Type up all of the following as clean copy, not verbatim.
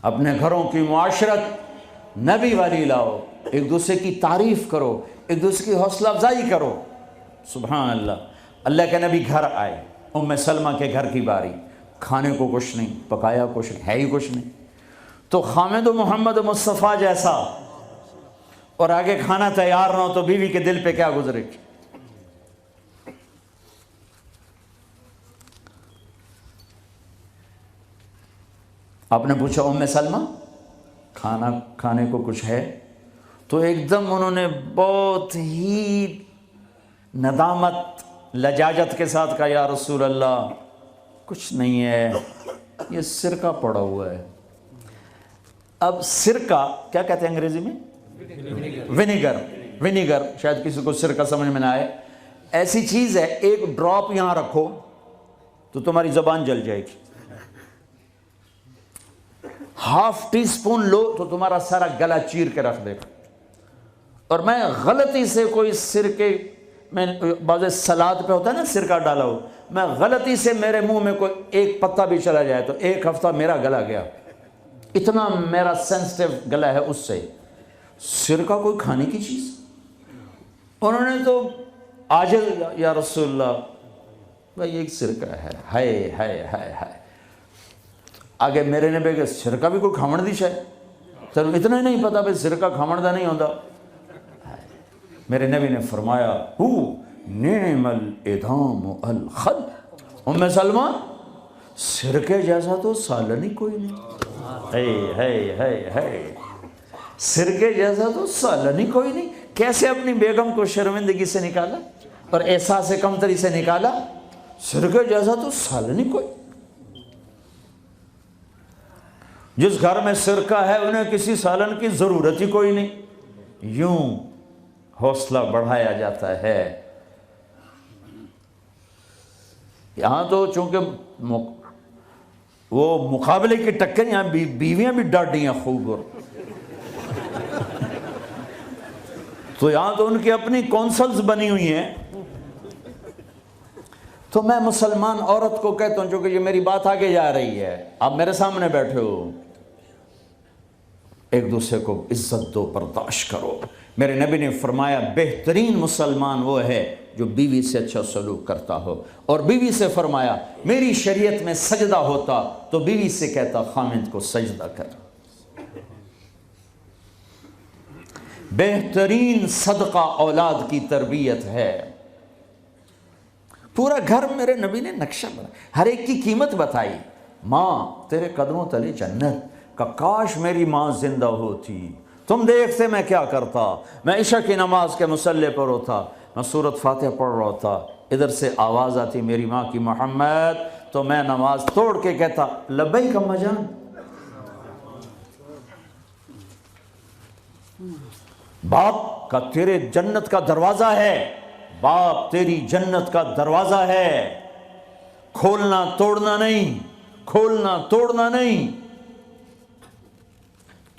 اپنے گھروں کی معاشرت نبی والی لاؤ، ایک دوسرے کی تعریف کرو، ایک دوسرے کی حوصلہ افزائی کرو۔ سبحان اللہ۔ اللہ کے نبی گھر آئے، ام سلمہ کے گھر کی باری، کھانے کو کچھ نہیں، پکایا کچھ ہے ہی کچھ نہیں، تو خامد و محمد مصطفیٰ جیسا اور آگے کھانا تیار نہ ہو تو بیوی کے دل پہ کیا گزرے گی؟ آپ نے پوچھا ام سلمہ کھانا کھانے کو کچھ ہے؟ تو ایک دم انہوں نے بہت ہی ندامت لجاجت کے ساتھ کہا، یا رسول اللہ کچھ نہیں ہے، یہ سرکہ پڑا ہوا ہے۔ اب سرکہ کیا کہتے ہیں انگریزی میں؟ ونیگر، شاید کسی کو سرکہ سمجھ میں نہ آئے، ایسی چیز ہے ایک ڈراپ یہاں رکھو تو تمہاری زبان جل جائے گی، ہاف ٹی سپون لو تو تمہارا سارا گلا چیر کے رکھ دے گا۔ اور میں غلطی سے کوئی سرکے میں بعض سلاد پہ ہوتا ہے نا سرکہ ڈالا ہو، میں غلطی سے میرے منہ میں کوئی ایک پتا بھی چلا جائے تو ایک ہفتہ میرا گلا گیا، اتنا میرا سینسٹیو گلا ہے اس سے۔ سرکہ کوئی کھانے کی چیز؟ انہوں نے تو عاجل، یا رسول اللہ بھائی ایک سرکہ ہے، ہائے ہائے ہائے ہائے۔ آگے میرے نبی کہ سرکہ بھی کوئی کھامن دی شاید، تینوں اتنا ہی نہیں پتا بھائی سرکہ کھامن دا نہیں ہوتا۔ میرے نبی نے فرمایا ہو نعم الادام الخل، ام سلمہ سرکے جیسا تو سالن ہی کوئی نہیں، ہے سرکے جیسا تو سالن ہی کوئی نہیں۔ کیسے اپنی بیگم کو شرمندگی سے نکالا اور احساس کمتری سے نکالا، سرکے جیسا تو سالن ہی کوئی۔ جس گھر میں سرکہ ہے انہیں کسی سالن کی ضرورت ہی کوئی نہیں۔ یوں حوصلہ بڑھایا جاتا ہے۔ یہاں تو چونکہ وہ مقابلے کی ٹکر، یہاں بیویاں بھی ڈاڈی ہیں خوب، اور تو یہاں تو ان کی اپنی کونسلز بنی ہوئی ہیں۔ تو میں مسلمان عورت کو کہتا ہوں، چونکہ یہ میری بات آگے جا رہی ہے، آپ میرے سامنے بیٹھے ہو، ایک دوسرے کو عزت دو، برداشت کرو۔ میرے نبی نے فرمایا بہترین مسلمان وہ ہے جو بیوی سے اچھا سلوک کرتا ہو، اور بیوی سے فرمایا میری شریعت میں سجدہ ہوتا تو بیوی سے کہتا خامند کو سجدہ کر۔ بہترین صدقہ اولاد کی تربیت ہے۔ پورا گھر میرے نبی نے نقشہ بنا، ہر ایک کی قیمت بتائی۔ ماں تیرے قدموں تلے جنت، کہ کاش میری ماں زندہ ہوتی، تم دیکھتے میں کیا کرتا، میں عشاء کی نماز کے مصلی پر ہوتا، میں سورۃ فاتحہ پڑھ رہا ہوتا، ادھر سے آواز آتی میری ماں کی محمد، تو میں نماز توڑ کے کہتا لبیک اماں جان۔ باپ کا تیرے جنت کا دروازہ ہے، باپ تیری جنت کا دروازہ ہے، کھولنا توڑنا نہیں، کھولنا توڑنا نہیں،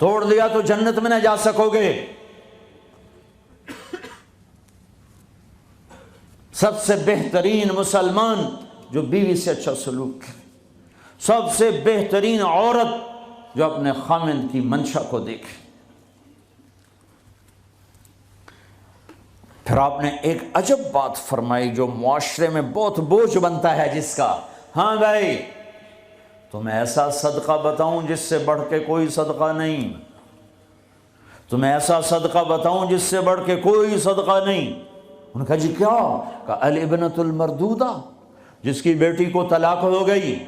توڑ دیا تو جنت میں نہ جا سکو گے۔ سب سے بہترین مسلمان جو بیوی سے اچھا سلوک کرے، سب سے بہترین عورت جو اپنے خامند کی منشا کو دیکھے۔ پھر آپ نے ایک عجب بات فرمائی جو معاشرے میں بہت بوجھ بنتا ہے جس کا، ہاں بھائی تمہیں ایسا صدقہ بتاؤں جس سے بڑھ کے کوئی صدقہ نہیں، تمہیں ایسا صدقہ بتاؤں جس سے بڑھ کے کوئی صدقہ نہیں۔ انہوں نے کہا جی کیا؟ کہا الابنۃ المردودہ، جس کی بیٹی کو طلاق ہو گئی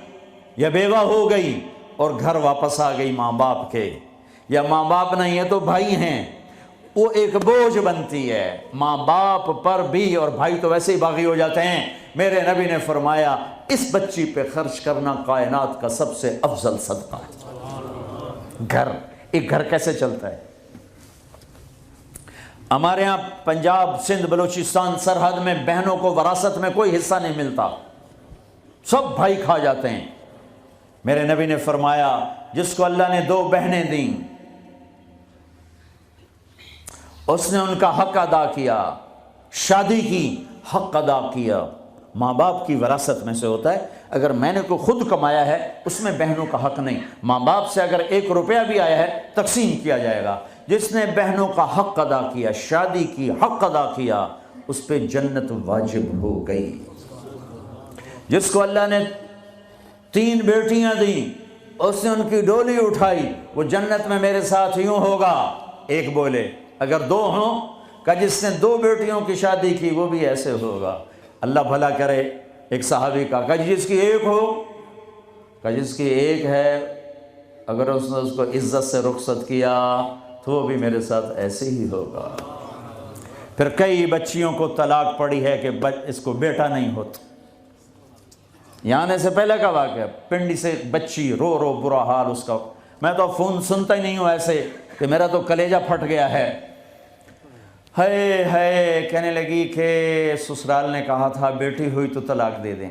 یا بیوہ ہو گئی اور گھر واپس آ گئی ماں باپ کے، یا ماں باپ نہیں ہے تو بھائی ہیں، وہ ایک بوجھ بنتی ہے ماں باپ پر بھی، اور بھائی تو ویسے ہی باغی ہو جاتے ہیں۔ میرے نبی نے فرمایا اس بچی پہ خرچ کرنا کائنات کا سب سے افضل صدقہ ہے۔ گھر، ایک گھر کیسے چلتا ہے؟ ہمارے یہاں پنجاب سندھ بلوچستان سرحد میں بہنوں کو وراثت میں کوئی حصہ نہیں ملتا، سب بھائی کھا جاتے ہیں۔ میرے نبی نے فرمایا جس کو اللہ نے 2 بہنیں دیں اس نے ان کا حق ادا کیا، شادی کی، حق ادا کیا، ماں باپ کی وراثت میں سے ہوتا ہے. اگر میں نے کوئی خود کمایا ہے اس میں بہنوں کا حق نہیں. ماں باپ سے اگر 1 روپیہ بھی آیا ہے تقسیم کیا جائے گا. جس نے بہنوں کا حق ادا کیا، شادی کی حق ادا کیا، اس پہ جنت واجب ہو گئی. جس کو اللہ نے 3 بیٹیاں دیں، اس نے ان کی ڈولی اٹھائی، وہ جنت میں میرے ساتھ یوں ہوگا. ایک بولے. اگر 2 ہوں، کہ جس نے 2 بیٹیوں کی شادی کی وہ بھی ایسے ہوگا. اللہ بھلا کرے. ایک صحابی کا کہ جس کی 1 ہو، کہ جس کی 1 ہے، اگر اس نے اس کو عزت سے رخصت کیا تو وہ بھی میرے ساتھ ایسے ہی ہوگا. پھر کئی بچیوں کو طلاق پڑی ہے کہ اس کو بیٹا نہیں ہوتا. یہاں آنے سے پہلے کا واقعہ، پنڈی سے بچی رو رو برا حال اس کا. میں تو فون سنتا ہی نہیں ہوں ایسے کہ میرا تو کلیجہ پھٹ گیا ہے. ہے کہنے لگی کہ سسرال نے کہا تھا بیٹی ہوئی تو طلاق دے دیں.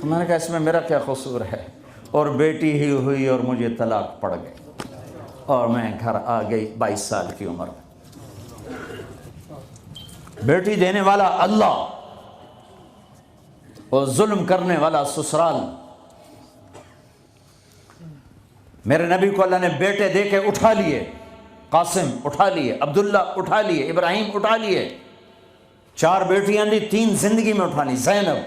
تو میں نے کہا اس میں میرا کیا قصور ہے، اور بیٹی ہی ہوئی اور مجھے طلاق پڑ گئی اور میں گھر آ گئی 22 سال کی عمر. بیٹی دینے والا اللہ اور ظلم کرنے والا سسرال. میرے نبی کو اللہ نے بیٹے دے کے اٹھا لیے. قاسم اٹھا لیے، عبداللہ اٹھا لیے، ابراہیم اٹھا لیے. 4 بیٹیاں دی، 3 زندگی میں اٹھا لی. زینب،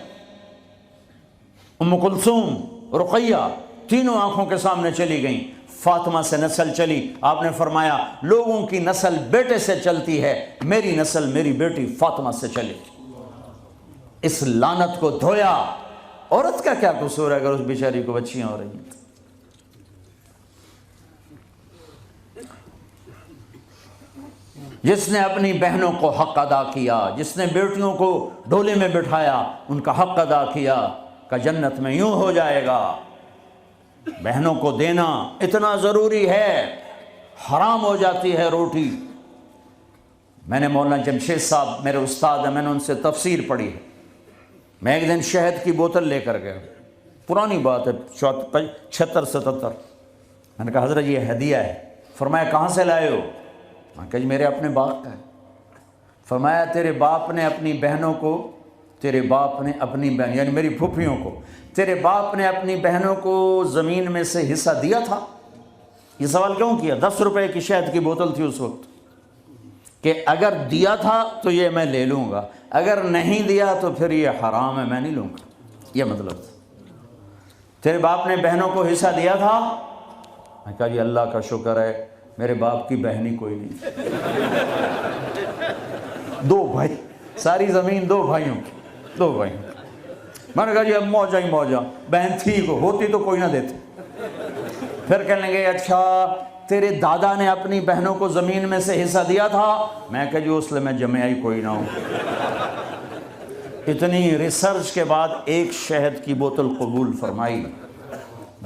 ام کلثوم، رقیہ، تینوں آنکھوں کے سامنے چلی گئیں. فاطمہ سے نسل چلی. آپ نے فرمایا لوگوں کی نسل بیٹے سے چلتی ہے، میری نسل میری بیٹی فاطمہ سے چلی. اس لعنت کو دھویا. عورت کا کیا قصور ہے اگر اس بیچاری کو بچیاں ہو رہی ہیں؟ جس نے اپنی بہنوں کو حق ادا کیا، جس نے بیٹیوں کو ڈولے میں بٹھایا، ان کا حق ادا کیا، کہ جنت میں یوں ہو جائے گا. بہنوں کو دینا اتنا ضروری ہے، حرام ہو جاتی ہے روٹی. میں نے مولانا جمشید صاحب میرے استاد ہیں، میں نے ان سے تفسیر پڑھی ہے. میں ایک دن شہد کی بوتل لے کر گیا، پرانی بات ہے 76-77. میں نے کہا حضرت یہ ہدیہ ہے. فرمایا کہاں سے لائے ہو؟ میں کہا جی میرے اپنے باپ کا ہے. فرمایا تیرے باپ نے اپنی بہنوں کو، تیرے باپ نے اپنی بہن یعنی میری پھوپھیوں کو، تیرے باپ نے اپنی بہنوں کو زمین میں سے حصہ دیا تھا؟ یہ سوال کیوں کیا؟ 10 روپے کی شہد کی بوتل تھی اس وقت، کہ اگر دیا تھا تو یہ میں لے لوں گا، اگر نہیں دیا تو پھر یہ حرام ہے، میں نہیں لوں گا. یہ مطلب تھا. تیرے باپ نے بہنوں کو حصہ دیا تھا؟ میں کہا جی اللہ کا شکر ہے میرے باپ کی بہن ہی کوئی نہیں. 2 بھائی، ساری زمین 2 بھائیوں کی، 2 بھائیوں. میں نے کہا جی اب موجہ ہی موجہ، بہن تھی کو ہوتی تو کوئی نہ دیتے. پھر کہنے لگے اچھا تیرے دادا نے اپنی بہنوں کو زمین میں سے حصہ دیا تھا؟ میں کہا جی اس لیے میں جمعہ ہی کوئی نہ ہوں. اتنی ریسرچ کے بعد ایک شہد کی بوتل قبول فرمائی.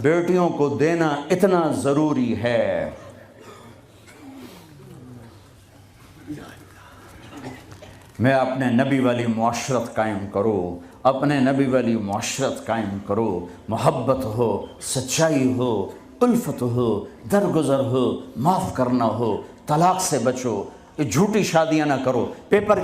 بیٹیوں کو دینا اتنا ضروری ہے. میں اپنے نبی والی معاشرت قائم کرو، اپنے نبی والی معاشرت قائم کرو. محبت ہو، سچائی ہو، الفت ہو، درگزر ہو، معاف کرنا ہو، طلاق سے بچو. یہ جھوٹی شادیاں نہ کرو. پیپر کی